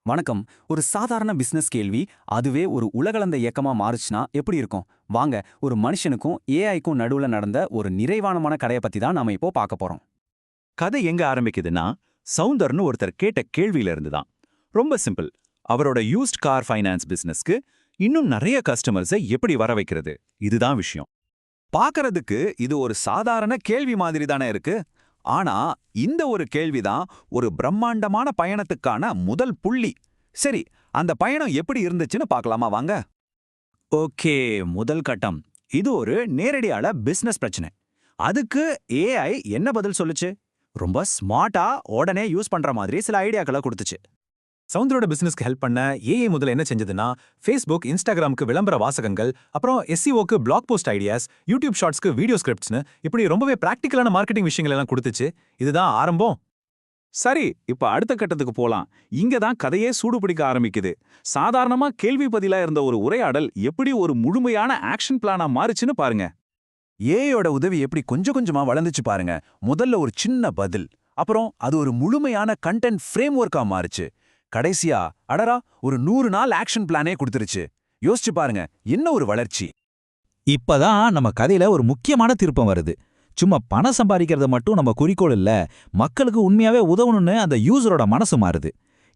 வணக்கம். ஒரு சாதாரண பிசினஸ் கேள்வி, அதுவே ஒரு உலகளந்த இயக்கமா மாறுச்சுன்னா எப்படி இருக்கும்? வாங்க, ஒரு மனுஷனுக்கும் ஏஐக்கும் நடுவுல நடந்த ஒரு நிறைவானமான கதைய பத்தி தான் நாம இப்போ பார்க்க போறோம். கதை எங்க ஆரம்பிக்குதுன்னா, சவுந்தர்னு ஒருத்தர் கேட்ட கேள்வியில இருந்து தான். ரொம்ப சிம்பிள். அவரோட யூஸ்ட் கார் ஃபைனான்ஸ் பிசினஸ்க்கு இன்னும் நிறைய கஸ்டமர்ஸை எப்படி வர வைக்கிறது, இதுதான் விஷயம். பார்க்கறதுக்கு இது ஒரு சாதாரண கேள்வி மாதிரி தானே இருக்கு. ஆனா இந்த ஒரு கேள்விதான் ஒரு பிரம்மாண்டமான பயணத்துக்கான முதல் புள்ளி. சரி, அந்த பயணம் எப்படி இருந்துச்சுன்னு பார்க்கலாமா வாங்க. ஓகே, முதல் கட்டம். இது ஒரு நேரடியால பிசினஸ் பிரச்சனை. அதுக்கு ஏஐ என்ன பதில் சொல்லுச்சு? ரொம்ப ஸ்மார்ட்டா உடனே யூஸ் பண்ற மாதிரி சில ஐடியாக்களை கொடுத்துச்சு. சவுந்தரோட பிசினஸ்க்கு ஹெல்ப் பண்ண ஏஐ முதல்ல என்ன செஞ்சதுன்னா, ஃபேஸ்புக், இன்ஸ்டாகிராமுக்கு விளம்பர வாசகங்கள், அப்புறம் எஸ்சிஓக்கு பிளாக் போஸ்ட் ஐடியாஸ், யூடியூப் ஷார்ட்ஸ்க்கு வீடியோ ஸ்கிரிப்ட்ஸ்னு இப்படி ரொம்பவே பிராக்டிக்கலான மார்க்கெட்டிங் விஷயங்கள் எல்லாம் கொடுத்துச்சு. இதுதான் ஆரம்பம். சரி, இப்ப அடுத்த கட்டத்துக்கு போலாம். இங்க தான் கதையே சூடு பிடிக்க ஆரம்பிக்குது. சாதாரணமா கேள்வி பதிலா இருந்த ஒரு உரையாடல் எப்படி ஒரு முழுமையான ஆக்ஷன் பிளானா மாறுச்சுன்னு பாருங்க. ஏயோட உதவி எப்படி கொஞ்சம் கொஞ்சமா வளர்ந்துச்சு பாருங்க. முதல்ல ஒரு சின்ன பதில், அப்புறம் அது ஒரு முழுமையான கண்டென்ட் ஃப்ரேம் ஒர்க்கா மாறுச்சு. கடைசியா அடரா ஒரு 100 நாள் ஆக்ஷன் பிளானே கொடுத்துருச்சு. யோசிச்சு பாருங்க, என்ன ஒரு வளர்ச்சி. இப்பதான் நம்ம கதையில ஒரு முக்கியமான திருப்பம் வருது. சும்மா பணம் சம்பாதிக்கிறது மட்டும் நம்ம குறிக்கோள் இல்ல, மக்களுக்கு உண்மையாவே உதவணும்னு அந்த யூசரோட மனசு மாறுது.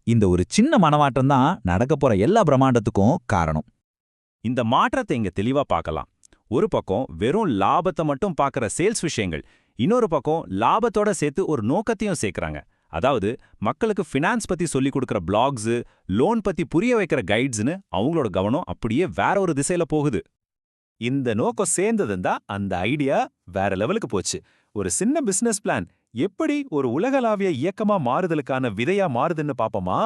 இந்த ஒரு சின்ன மனமாற்றம் தான் நடக்க போற எல்லா பிரம்மாண்டத்துக்கும் காரணம். இந்த மாற்றத்தை இங்க தெளிவா பார்க்கலாம். ஒரு பக்கம் வெறும் லாபத்தை மட்டும் பார்க்கற சேல்ஸ் விஷயங்கள், இன்னொரு பக்கம் லாபத்தோட சேர்த்து ஒரு நோக்கத்தையும் சேர்க்கறாங்க. அதாவது மக்களுக்கு ஃபினான்ஸ் பத்தி சொல்லிக் கொடுக்கற பிளாக்ஸ், லோன் பத்தி புரிய வைக்கிற கைட்ஸ்னு அவங்களோட கவனம் அப்படியே வேற ஒரு திசையில போகுது. இந்த நோக்கம் சேர்ந்ததுன்னா அந்த ஐடியா வேற லெவலுக்கு போச்சு. ஒரு சின்ன பிசினஸ் பிளான் எப்படி ஒரு உலகளாவிய இயக்கமா மாறுதலுக்கான விதையா மாறுதுன்னு பாப்போமா?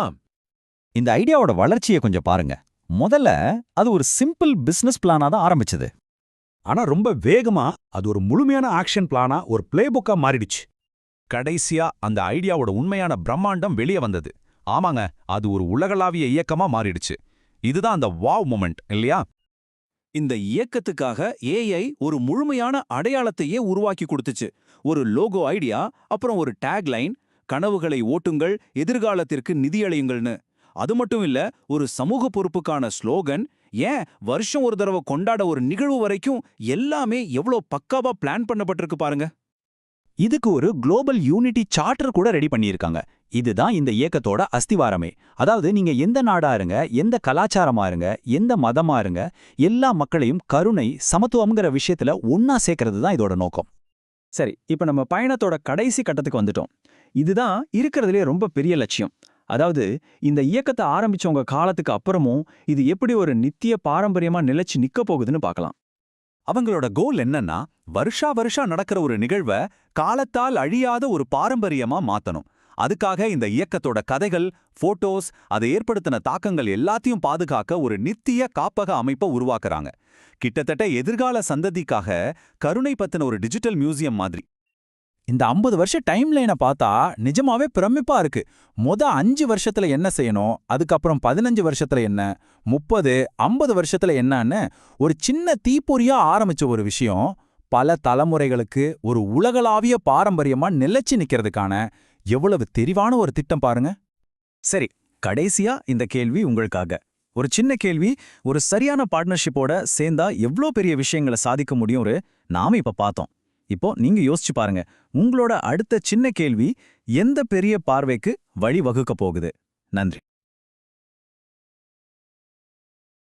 இந்த ஐடியாவோட வளர்ச்சியை கொஞ்சம் பாருங்க. முதல்ல அது ஒரு சிம்பிள் பிசினஸ் பிளானா தான் ஆரம்பிச்சது. ஆனா ரொம்ப வேகமா அது ஒரு முழுமையான ஆக்ஷன் பிளானா, ஒரு பிளே புக்கா மாறிடுச்சு. கடைசியா அந்த ஐடியாவோட உண்மையான பிரம்மாண்டம் வெளியே வந்தது. ஆமாங்க, அது ஒரு உலகளாவிய இயக்கமா மாறிடுச்சு. இதுதான் அந்த வாவ் மொமெண்ட் இல்லையா? இந்த இயக்கத்துக்காக ஏஐ ஒரு முழுமையான அடையாளத்தையே உருவாக்கி கொடுத்துச்சு. ஒரு லோகோ ஐடியா, அப்புறம் ஒரு டேக்லைன், கனவுகளை ஓட்டுங்கள், எதிர்காலத்திற்கு நிதியளியுங்கள்னு. அது மட்டும் இல்ல, ஒரு சமூக பொறுப்புக்கான ஸ்லோகன், ஏன் வருஷம் ஒரு தடவை கொண்டாட ஒரு நிகழ்வு வரைக்கும் எல்லாமே எவ்வளோ பக்காவா பிளான் பண்ணப்பட்டிருக்கு பாருங்க. இதுக்கு ஒரு குளோபல் யூனிட்டி சார்ட்டர் கூட ரெடி பண்ணியிருக்காங்க. இதுதான் இந்த இயக்கத்தோட அஸ்திவாரமே. அதாவது நீங்க எந்த நாடா இருங்க, எந்த கலாச்சாரமா இருங்க, எந்த மதமா இருங்க, எல்லா மக்களையும் கருணை, சமத்துவம்ங்கிற விஷயத்துல ஒன்னா சேர்க்கறது தான் இதோட நோக்கம். சரி, இப்ப நம்ம பயணத்தோட கடைசி கட்டத்துக்கு வந்துட்டோம். இதுதான் இருக்கிறதுலே ரொம்ப பெரிய லட்சியம். அதாவது இந்த இயக்கத்தை ஆரம்பிச்சவங்க காலத்துக்கு அப்புறமும் இது எப்படி ஒரு நித்திய பாரம்பரியமா நிலைச்சு நிக்க போகுதுன்னு பார்க்கலாம். அவங்களோட கோல் என்னன்னா, வருஷா வருஷா நடக்கிற ஒரு நிகழ்வை காலத்தால் அழியாத ஒரு பாரம்பரியமா மாத்தணும். அதுக்காக இந்த இயக்கத்தோட கதைகள், போட்டோஸ், அதை ஏற்படுத்தின தாக்கங்கள் எல்லாத்தையும் பாதுகாக்க ஒரு நித்திய காப்பக அமைப்பை உருவாக்குறாங்க. கிட்டத்தட்ட எதிர்கால சந்ததிக்காக கருணை பத்தின ஒரு டிஜிட்டல் மியூசியம் மாதிரி. இந்த 50 வருஷ டைம் லைனை பார்த்தா நிஜமாவே பிரமிப்பா இருக்கு. 5 வருஷத்துல என்ன செய்யணும், அதுக்கப்புறம் 15 வருஷத்துல என்ன, 30, 50 வருஷத்துல என்னன்னு ஒரு சின்ன தீப்பொறியா ஆரம்பிச்ச ஒரு விஷயம் பல தலைமுறைகளுக்கு ஒரு உலகளாவிய பாரம்பரியமா நிலைச்சு நிக்கிறதுக்கான எவ்வளவு தெரிவான ஒரு திட்டம் பாருங்க. சரி, கடைசியா இந்த கேள்வி உங்களுக்காக. ஒரு சின்ன கேள்வி, ஒரு சரியான பார்ட்னர்ஷிப்போட சேர்ந்தா எவ்வளோ பெரிய விஷயங்களை சாதிக்க முடியும் நாம இப்ப பார்த்தோம். இப்போ நீங்க யோசிச்சு பாருங்க, உங்களோட அடுத்த சின்ன கேள்வி எந்த பெரிய பார்வைக்கு வழி வகுக்க போகுது? நன்றி.